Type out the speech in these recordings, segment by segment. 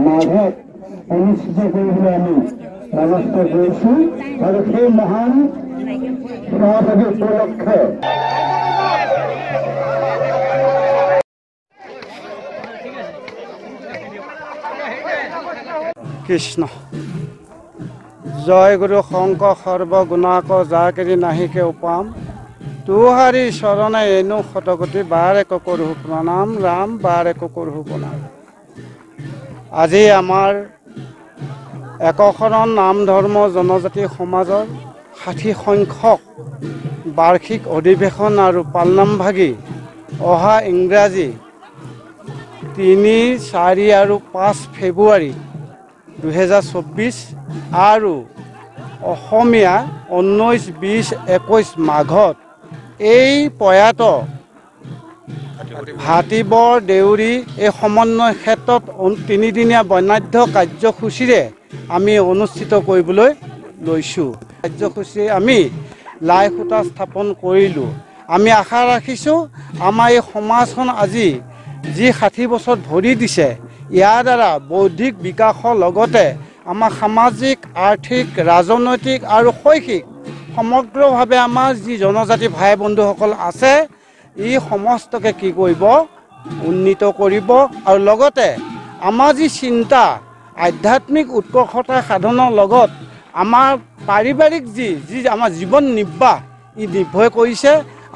মাঘত অনুষ্ঠিত কৰিবলৈ আমি ব্যৱস্থা কৰিছোঁ আৰু সেই মহান সমাৱেশ উপলক্ষে কৃষ্ণ জয় গুৰু শংকৰ সৰ্বগুণাক যাকেৰি নাহিকে উপাম তোহাৰি চৰণে এনো শতকোটি বাৰ এক কৰোঁ প্ৰণাম ৰাম বাৰ এক কৰোঁ প্ৰণাম। আজি আমাৰ একশৰণ নাম ধৰ্ম জনজাতি সমাজৰ 60 সংখ্যক বাৰ্ষিক অধিৱেশন আৰু পালনামভাগী অহা ইংৰাজী 3, 4 আৰু 5 ফেব্ৰুৱাৰী 2024 আৰু অসমীয়া 19, 20, 21 মাঘত এই প্ৰয়াত ভাতিবৰ দেউৰী এই সমন্বয় ক্ষেত্ৰত 3 দিনীয়া বৰ্ণাঢ্য কাৰ্যসূচীৰে আমি অনুষ্ঠিত কৰিবলৈ লৈছোঁ। কাৰ্যসূচী আমি লাই খুঁটা স্থাপন কৰিলোঁ। আমি আশা ৰাখিছোঁ আমাৰ এই সমাজখন আজি যি 60 বছৰত ভৰি দিছে ইয়াৰ দ্বাৰা বৌদ্ধিক বিকাশৰ লগতে আমাৰ সামাজিক আৰ্থিক ৰাজনৈতিক আৰু শৈক্ষিক সমগ্ৰভাৱে আমাৰ যি জনজাতি ভাই বন্ধুসকল আছে ই সমস্তকে কি কৰিব উন্নীত কৰিব আৰু লগতে আমাৰ যি চিন্তা আধ্যাত্মিক উৎকৰ্ষতা সাধনৰ লগত আমাৰ পাৰিবাৰিক যি আমাৰ জীৱন নিৰ্বাহ ই নিৰ্ভৰ কৰিছে।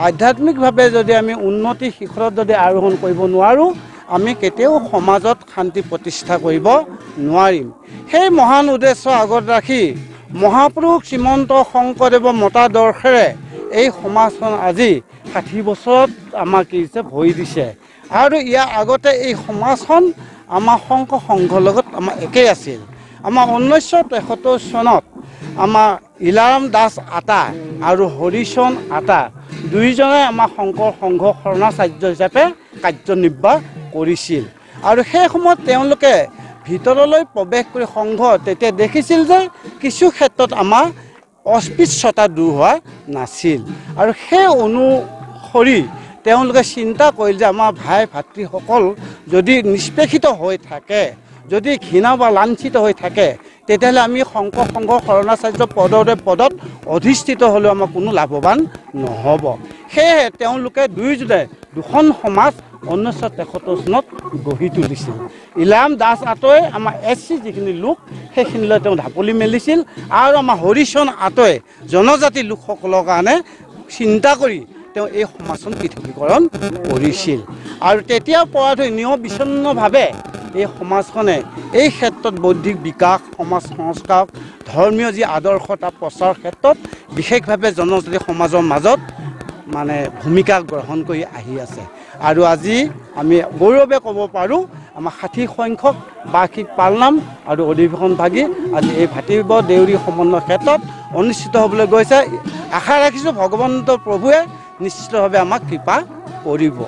আধ্যাত্মিকভাৱে যদি আমি উন্নতি শিখৰত যদি আৰোহণ কৰিব নোৱাৰোঁ আমি কেতিয়াও সমাজত শান্তি প্ৰতিষ্ঠা কৰিব নোৱাৰিম। সেই মহান উদ্দেশ্য আগত ৰাখি মহাপুৰুষ শ্ৰীমন্ত শংকৰদেৱৰ মতাদৰ্শেৰে এই সমাজখন আজি 60 বছৰত আমাক কি দিছে ভৰি দিছে আৰু ইয়াৰ আগতে এই সমাজখন আমাৰ শংকৰ সংঘৰ লগত আমাৰ একেই আছিল। আমাৰ 1973 চনত আমাৰ ইলাৰাম দাস আতা আৰু হৰিচৰণ আতা দুইজনে আমাৰ শংকৰ সংঘ শৰণাচাৰ্য হিচাপে কাৰ্যনিৰ্বাহ কৰিছিল আৰু সেই সময়ত তেওঁলোকে ভিতৰলৈ প্ৰৱেশ কৰি সংঘ তেতিয়া দেখিছিল যে কিছু ক্ষেত্ৰত আমাৰ অস্পৃশ্যতা দূৰ হোৱা নাছিল আৰু সেই অনুসৰি তেওঁলোকে চিন্তা কৰিল যে আমাৰ ভাই ভাতৃসকল যদি নিষ্পেষিত হৈ থাকে যদি ঘৃণা বা লাঞ্ছিত হৈ থাকে তেতিয়াহ'লে আমি শংকৰ সংঘ শৰণাচাৰ্য পদত অধিষ্ঠিত হ'লেও আমাৰ কোনো লাভৱান নহ'ব। সেয়েহে তেওঁলোকে দুয়োজনে দুখন সমাজ 1973 চনত গঢ়ি তুলিছিল। ইলাৰাম দাস আতই আমাৰ SC যিখিনি লোক সেইখিনিলৈ তেওঁ ঢাপলি মেলিছিল আৰু আমাৰ হৰিচৰণ আতই জনজাতি লোকসকলৰ কাৰণে চিন্তা কৰি তেওঁ এই সমাজখন পৃথকীকৰণ কৰিছিল আৰু তেতিয়াৰ পৰা ধৰি নিয়বিচ্ছিন্নভাৱে এই সমাজখনে এই ক্ষেত্ৰত বৌদ্ধিক বিকাশ সমাজ সংস্কাৰ ধৰ্মীয় যি আদৰ্শতা প্ৰচাৰৰ ক্ষেত্ৰত বিশেষভাৱে জনজাতি সমাজৰ মাজত মানে ভূমিকা গ্ৰহণ কৰি আহি আছে আৰু আজি আমি গৌৰৱে ক'ব পাৰোঁ আমাৰ 60 সংখ্যক বাৰ্ষিক পালনাম আৰু অধিৱেশন ভাগি আজি এই ভাতিবৰ দেউৰী সমন্বয় ক্ষেত্ৰত অনুষ্ঠিত হ'বলৈ গৈছে। আশা ৰাখিছোঁ ভগৱন্ত প্ৰভুৱে নিশ্চিতভাৱে আমাক কৃপা কৰিব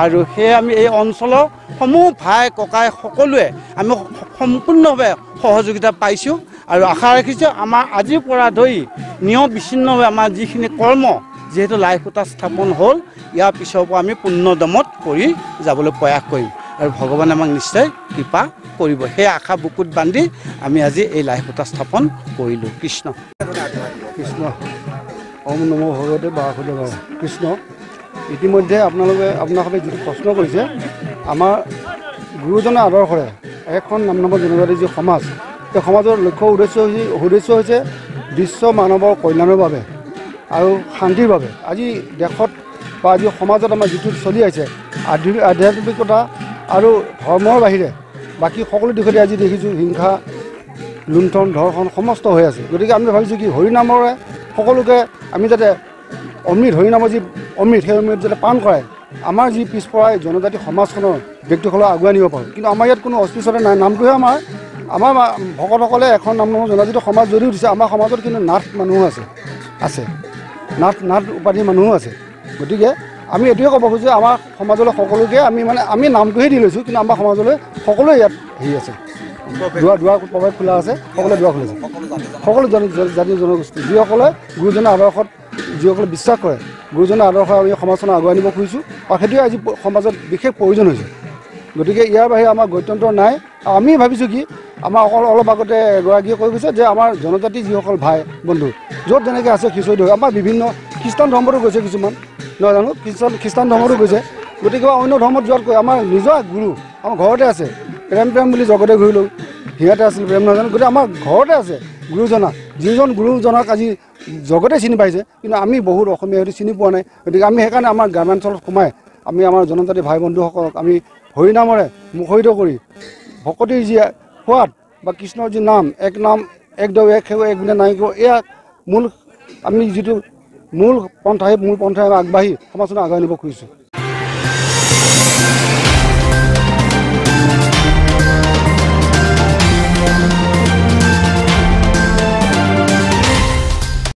আৰু সেয়ে আমি এই অঞ্চলৰ সমূহ ভাই ককাই সকলোৱে আমি সম্পূৰ্ণভাৱে সহযোগিতা পাইছোঁ আৰু আশা ৰাখিছোঁ আমাৰ আজিৰ পৰা ধৰি নিয়বিচ্ছিন্নভাৱে আমাৰ যিখিনি কৰ্ম যিহেতু লাই খুঁটা স্থাপন হ'ল ইয়াৰ পিছৰ পৰা আমি পূৰ্ণদমত কৰি যাবলৈ প্ৰয়াস কৰিম আৰু ভগৱানে আমাক নিশ্চয় কৃপা কৰিব। সেই আশা বুকুত বান্ধি আমি আজি এই লাই খুঁটা স্থাপন কৰিলোঁ। কৃষ্ণ কৃষ্ণ ওম নমো ভগৱতে বাসুদেৱায়। কৃষ্ণ ইতিমধ্যে আপোনালোকে যিটো প্ৰশ্ন কৰিছে আমাৰ গুৰুজনাৰ আদৰ্শৰে এখন নামৰ জনজাতি যি সমাজ সেই সমাজৰ লক্ষ্য উদ্দেশ্য হৈছে বিশ্ব মানৱৰ কল্যাণৰ বাবে আৰু শান্তিৰ বাবে। আজি দেশত বা আজি সমাজত আমাৰ যিটো চলি আছে আধ্যাত্মিকতা আৰু ধৰ্মৰ বাহিৰে বাকী সকলো দিশতে আজি দেখিছোঁ হিংসা লুণ্ঠন ধৰ্ষণ সমস্ত হৈ আছে। গতিকে আমি ভাবিছোঁ কি হৰিনামৰে সকলোকে আমি যাতে অমৃত হৰিনামৰ যি অমৃত সেই অমৃত যাতে পান কৰাই আমাৰ যি পিছপৰা জনজাতি সমাজখনৰ ব্যক্তিসকলক আগুৱাই নিব পাৰোঁ। কিন্তু আমাৰ ইয়াত কোনো অস্পৃশ্যতা নাই। নামটোহে আমাৰ ভকতসকলে এখন নাম জনজাতি সমাজ যদিও দিছে আমাৰ সমাজত কিন্তু নাথ মানুহো আছে নাথ উপাধিৰ মানুহো আছে। গতিকে আমি এইটোৱে ক'ব খোজোঁ আমাৰ সমাজলৈ সকলোকে আমি নামটোহে দি লৈছোঁ কিন্তু আমাৰ সমাজলৈ সকলোৱে ইয়াত হেৰি আছে দুৱাৰ প্ৰৱেশ খোলা আছে, সকলোৱে দুৱাৰ খুলিছে। সকলো জাতি জনগোষ্ঠী যিসকলে গুৰুজনাৰ আদৰ্শত যিসকলে বিশ্বাস কৰে, গুৰুজনাৰ আদৰ্শ আমি সমাজখনক আগুৱাই নিব খুজিছোঁ আৰু সেইটোৱে আজি সমাজত বিশেষ প্ৰয়োজন হৈছে। গতিকে ইয়াৰ বাহিৰে আমাৰ গত্যন্তৰ নাই। আমি ভাবিছোঁ কি আমাৰ অলপ আগতে এগৰাকীয়ে কৈ গৈছে যে আমাৰ জনজাতি যিসকল ভাই বন্ধু য'ত যেনেকৈ আছে খিচৰি ধৰি আমাৰ বিভিন্ন খ্ৰীষ্টান ধৰ্মতো গৈছে, কিছুমান নহয় জানো খ্ৰীষ্টান ধৰ্মতো গৈছে। গতিকে অন্য ধৰ্মত যোৱাতকৈ আমাৰ নিজৰ গুৰু আমাৰ ঘৰতে আছে। প্ৰেম বুলি জগতে ঘূৰিলোঁ, সিহঁতে আছিল প্ৰেম নহয় জানো। গতিকে আমাৰ ঘৰতে আছে গুৰুজনা, যিজন গুৰুজনাক আজি জগতে চিনি পাইছে, কিন্তু আমি বহুত অসমীয়া হয়তো চিনি পোৱা নাই। গতিকে আমি সেইকাৰণে আমাৰ গ্ৰামাঞ্চলত সোমাই আমি আমাৰ জনজাতি ভাই বন্ধুসকলক আমি হৰিনামৰে মুখৰিত কৰি ভকতিৰ যি সোৱাদ বা কৃষ্ণৰ যি নাম এক দেৱ এক সেৱ এক বিনা নায়ক, এয়া মূল আমি যিটো মূল পন্থাই আগবাঢ়ি সমাজখনক আগুৱাই নিব খুজিছোঁ।